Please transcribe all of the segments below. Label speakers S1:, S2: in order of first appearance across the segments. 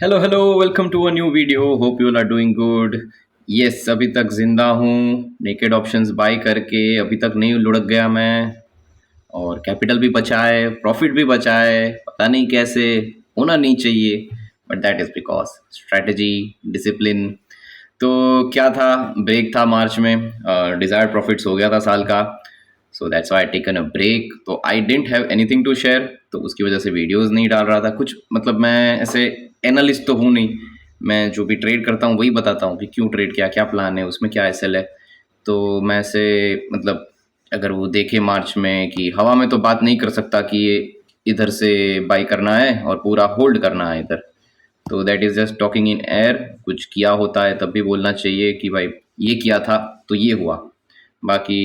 S1: Hello hello welcome to a new video. Hope you are doing good. Yes, अभी तक जिंदा हूँ। Naked options bye करके अभी तक नहीं लुढ़क गया मैं। और कैपिटल भी बचा है, प्रॉफिट भी बचा है, पता नहीं कैसे। होना नहीं चाहिए, but that is because strategy, discipline. तो क्या था, ब्रेक था मार्च में, डिजायर्ड प्रॉफिट्स हो गया था साल का। So that's why I taken a break. तो I didn't have anything to share, तो उसकी वजह से वीडियोस नहीं डाल रहा था कुछ। मतलब मैं ऐसे एनालिस्ट तो हूँ नहीं, मैं जो भी ट्रेड करता हूँ वही बताता हूँ कि क्यों ट्रेड किया, क्या प्लान है, उसमें क्या एसएल है। तो मैं ऐसे मतलब अगर वो देखे मार्च में कि हवा में तो बात नहीं कर सकता कि ये इधर से बाई करना है और पूरा होल्ड करना है इधर। तो that is just talking in air. कुछ किया होता है तब भी बोलना चाहिए कि भाई ये किया था तो ये हुआ। बाकी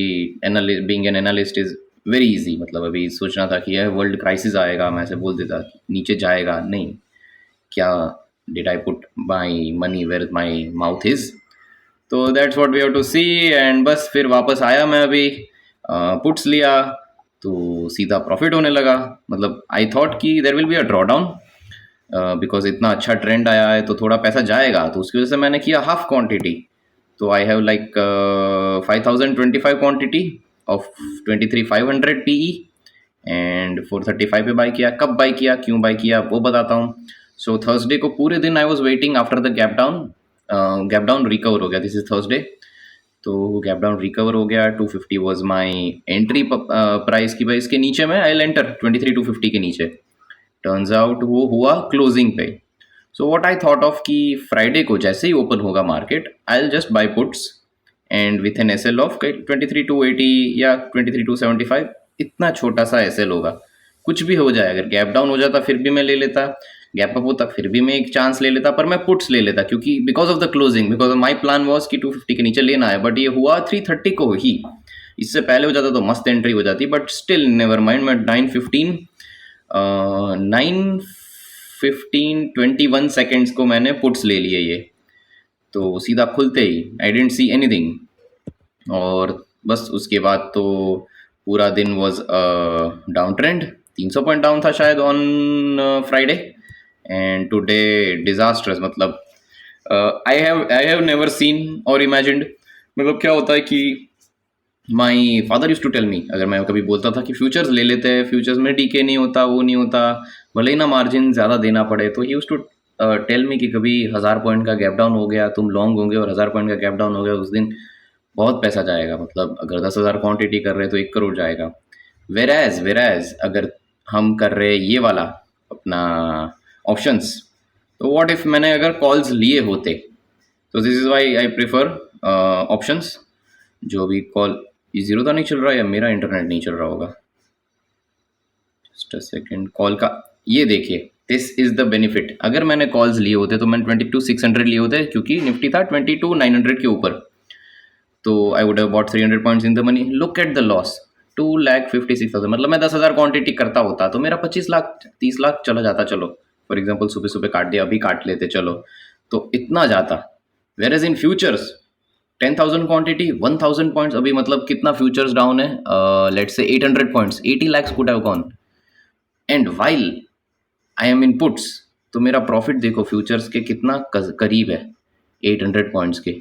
S1: analyst, being an analyst is very easy. मतलब अभी सोचना था कि यह वर्ल्ड क्राइसिस आएगा, मैं ऐसे बोल देता कि नीचे जाएगा नहीं। क्या did I put my money where my mouth is. तो that's what we have to see. And बस फिर वापस आया मैं अभी, पुट्स लिया तो सीधा प्रॉफिट होने लगा। मतलब आई थॉट कि there will be a draw down, because इतना अच्छा ट्रेंड आया है तो थोड़ा पैसा जाएगा, तो उसकी वजह से मैंने किया हाफ क्वांटिटी। तो I have like 5025 quantity of 23,500 PE, and 435 पे बाई किया। कब बाई किया, क्यों बाई किया, वो बताता हूँ। सो थर्सडे को पूरे दिन I was waiting after the gap down. Gap down recover हो गया, दिस इज थर्सडे। तो गैप डाउन रिकवर हो गया। 250 वाज माय एंट्री प्राइस की। भाई इसके नीचे में आई एंटर 23,250 के नीचे। टर्न्स आउट वो हुआ क्लोजिंग पे। So what I thought of कि फ्राइडे को जैसे ही ओपन होगा market, I will just buy puts and with an SL of 23,280 या 23,275। इतना छोटा सा एसएल होगा, कुछ भी हो जाए। अगर गैप डाउन हो जाता फिर भी मैं ले लेता, गैप अप होता फिर भी मैं एक चांस ले लेता, पर मैं पुट्स ले लेता क्योंकि because of the closing, because my plan was कि 250 के नीचे लेना है। बट ये हुआ 330 को ही। इससे पहले हो जाता तो मस्त एंट्री हो जाती, बट स्टिल नेवर माइंड। मैं 9:15 21 को मैंने पुट्स ले लिए ये। तो सीधा खुलते ही आई डेंट सी एनीथिंग। और बस उसके बाद तो पूरा दिन was down trend. 300 point down था शायद on Friday. And today disasters. मतलब आई हैव नेवर सीन और इमेजिन्ड। मतलब क्या होता है कि my father use to tell me, अगर मैं कभी बोलता था कि फ्यूचर्स ले लेते हैं, फ्यूचर्स में डीके नहीं होता, वो नहीं होता, भले ही ना मार्जिन ज़्यादा देना पड़े, तो ही यूज टू टेल मी कि कभी 1,000 पॉइंट का गैप डाउन हो गया, तुम लॉन्ग होंगे, और 1,000 पॉइंट का गैप डाउन हो गया उस दिन बहुत पैसा जाएगा। मतलब अगर 10,000 क्वांटिटी कर रहे हैं तो 1 करोड़ जाएगा। वेराज अगर हम कर रहे ये वाला अपना ऑप्शंस, तो व्हाट इफ मैंने अगर कॉल्स लिए होते। तो this is why I prefer options. जो भी कॉल, ये जीरो तो नहीं चल रहा, या मेरा इंटरनेट नहीं चल रहा होगा। जस्ट अ सेकेंड, कॉल का ये देखिए, दिस इज द बेनिफिट। अगर मैंने कॉल्स लिए होते तो मैंने 22,600 लिए होते, क्योंकि निफ्टी था 22,900 के ऊपर। तो I would have bought 300 points in the money. Look at the loss, 2,56,000। मतलब मैं 10,000 क्वांटिटी करता होता तो मेरा 25 लाख 30 लाख चला जाता। चलो फॉर एग्जाम्पल सुबह सुबह काट दिया, अभी काट लेते चलो, तो इतना जाता। Whereas in futures 10,000 quantity 1,000 points. अभी मतलब कितना फ्यूचर्स डाउन है, let's say 800 points, 80 lakhs could have gone. And while I am in puts, तो मेरा प्रॉफिट देखो फ्यूचर्स के कितना करीब है 800 पॉइंट्स के।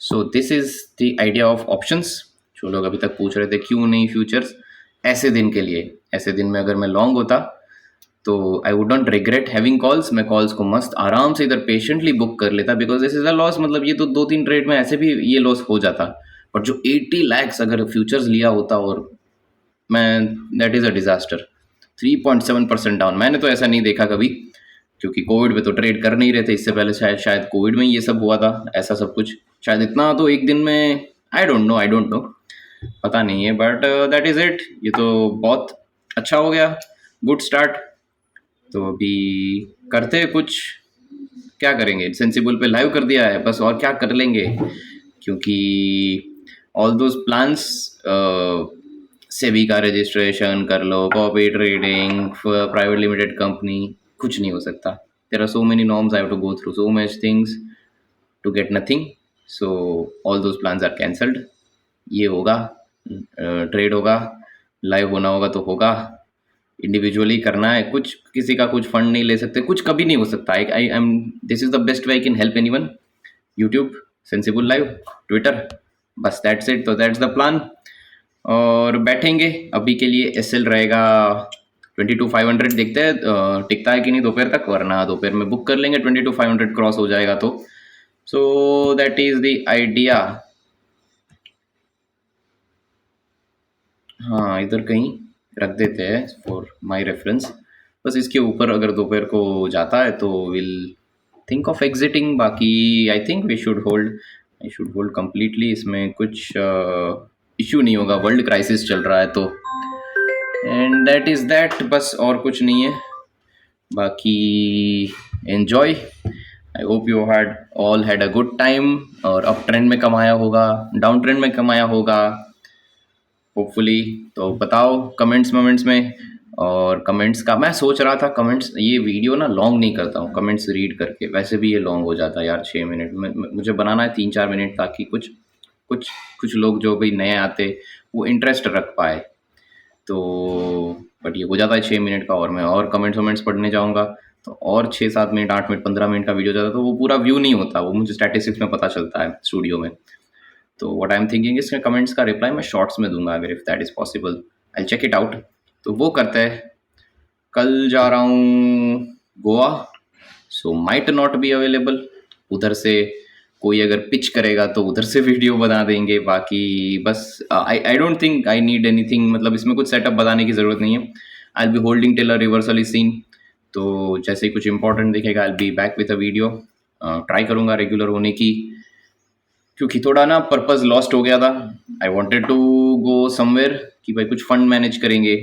S1: So this is the idea of options. जो लोग अभी तक पूछ रहे थे क्यों नहीं फ्यूचर्स, ऐसे दिन के लिए। ऐसे दिन में अगर मैं लॉन्ग होता तो I would not regret having calls. मैं कॉल्स को मस्त आराम से इधर पेशेंटली बुक कर लेता, because this is a loss. मतलब ये तो 2-3 ट्रेड में ऐसे भी ये लॉस हो जाता। बट जो 80 lakhs अगर फ्यूचर्स लिया होता, और मैं, that is a disaster. 3.7% down, मैंने तो ऐसा नहीं देखा कभी, क्योंकि कोविड में तो ट्रेड कर नहीं रहे थे। इससे पहले शायद शायद कोविड में ही ये सब हुआ था, ऐसा सब कुछ। शायद इतना तो एक दिन में, आई डोंट नो, पता नहीं है। But that is it. ये तो बहुत अच्छा हो गया, गुड स्टार्ट। तो अभी करते हैं कुछ, क्या करेंगे, सेंसिबल पे लाइव कर दिया है बस, और क्या कर लेंगे। क्योंकि ऑल दोज प्लान्स, सेबी का रजिस्ट्रेशन कर लो, copy trading, private limited company, कुछ नहीं हो सकता। There are so many norms, I have to go through so much things to get nothing. So all those plans are cancelled. ये होगा, trade होगा, लाइव होना होगा तो होगा। इंडिविजुअली करना है कुछ, किसी का कुछ फंड नहीं ले सकते, कुछ कभी नहीं हो सकता। I am, this is the best way I can help anyone. YouTube, sensible live, Twitter, बस दैट्स इट। तो दैट्स द प्लान। और बैठेंगे अभी के लिए, एसएल रहेगा 22,500, देखते हैं टिकता है कि नहीं दोपहर तक, वरना दोपहर में बुक कर लेंगे 22,500 क्रॉस हो जाएगा तो। So that is the idea. हाँ, इधर कहीं रख देते हैं फॉर माय रेफरेंस। बस इसके ऊपर अगर दोपहर को जाता है तो विल थिंक ऑफ एग्जिटिंग। बाकी I think we should hold, I should hold completely. इसमें कुछ इश्यू नहीं होगा, वर्ल्ड क्राइसिस चल रहा है तो। एंड दैट इज़ दैट, बस और कुछ नहीं है। बाकी enjoy, I hope you had all had a good time. और अप ट्रेंड में कमाया होगा, डाउन ट्रेंड में कमाया होगा होपफुली। तो बताओ कमेंट्स मोमेंट्स में। और कमेंट्स का मैं सोच रहा था, कमेंट्स ये वीडियो ना लॉन्ग नहीं करता हूँ कमेंट्स रीड करके, वैसे भी ये लॉन्ग हो जाता है यार 6 मिनट में। मुझे बनाना है 3-4 मिनट, ताकि कुछ कुछ कुछ लोग जो भी नए आते वो इंटरेस्ट रख पाए। तो बट ये हो जाता है 6 मिनट का, और मैं और कमेंट्स वमेंट्स पढ़ने जाऊँगा तो और 6-7 मिनट, 8 मिनट, 15 मिनट का वीडियो जाता है, तो वो पूरा व्यू नहीं होता, वो मुझे स्टैटिस्टिक्स में पता चलता है स्टूडियो में। तो व्हाट आई एम थिंकिंग, इसके कमेंट्स का रिप्लाई मैं शॉर्ट्स में दूंगा अगर, if that is possible, I check it out. तो वो करते हैं। कल जा रहा हूँ Goa, so might not be available. उधर से कोई अगर पिच करेगा तो उधर से वीडियो बना देंगे। बाकी बस I don't think I need anything, मतलब इसमें कुछ सेटअप बताने की ज़रूरत नहीं है। I will be holding till a reversal is seen. तो जैसे ही कुछ इंपॉर्टेंट दिखेगा I will be back with a video. Try करूँगा रेगुलर होने की, क्योंकि थोड़ा ना पर्पस लॉस्ट हो गया था। I wanted to go somewhere कि भाई कुछ फंड मैनेज करेंगे,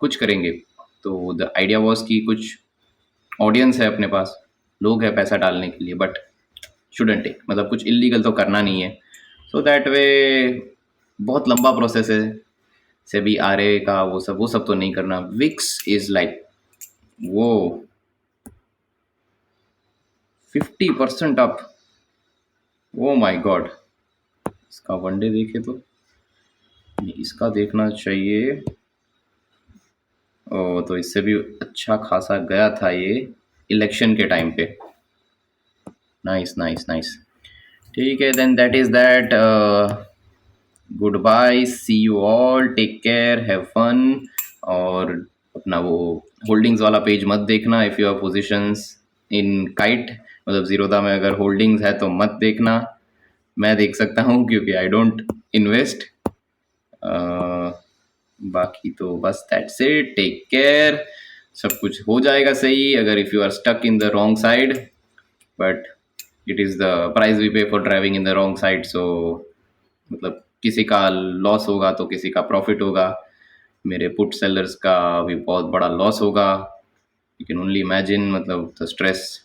S1: कुछ करेंगे। तो द आइडिया वॉज कि कुछ ऑडियंस है अपने पास, लोग हैं पैसा डालने के लिए, बट शुडंट टेक, मतलब कुछ इलीगल तो करना नहीं है। सो दैट वे बहुत लंबा प्रोसेस है, सेबी आरए का, वो सब तो नहीं करना। विक्स इज लाइक वो 50% अप, ओ माई गॉड। इसका वनडे देखे तो इसका देखना चाहिए। ओ, तो इससे भी अच्छा खासा गया था ये इलेक्शन के टाइम पे। नाइस नाइस नाइस, ठीक है then, that is that. Good bye, see you all, take care, have fun. और अपना वो होल्डिंग्स वाला पेज मत देखना if you are positions in Kite, मतलब जीरोधा में अगर होल्डिंग्स है तो मत देखना। मैं देख सकता हूँ क्योंकि आई डोंट इन्वेस्ट। बाकी तो बस दैट्स इट, टेक केयर। सब कुछ हो जाएगा सही अगर if you are stuck in the wrong side, but it is the price we pay for driving in the wrong side. So मतलब किसी का लॉस होगा तो किसी का प्रॉफिट होगा। मेरे पुट सेलर्स का भी बहुत बड़ा लॉस होगा, यू कैन ओनली इमेजिन, मतलब the stress.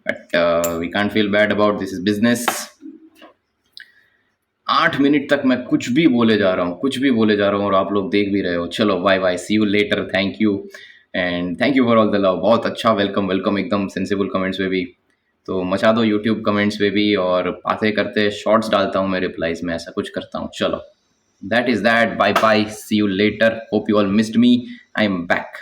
S1: But we can't feel bad about, this is business. 8 minute तक मैं कुछ भी बोले जा रहा हूँ, कुछ भी बोले जा रहा हूँ, और आप लोग देख भी रहे हो। चलो bye bye, see you later, thank you and thank you for all the love. बहुत अच्छा, वेलकम वेलकम, एकदम सेंसिबल कमेंट्स में भी। तो मचा दो यूट्यूब कमेंट्स पे भी, और बातें करते शॉर्ट्स डालता हूँ मैं रिप्लाईज में, ऐसा कुछ करता हूँ। चलो that is that, bye bye, see you later, hope you all missed me, I am back.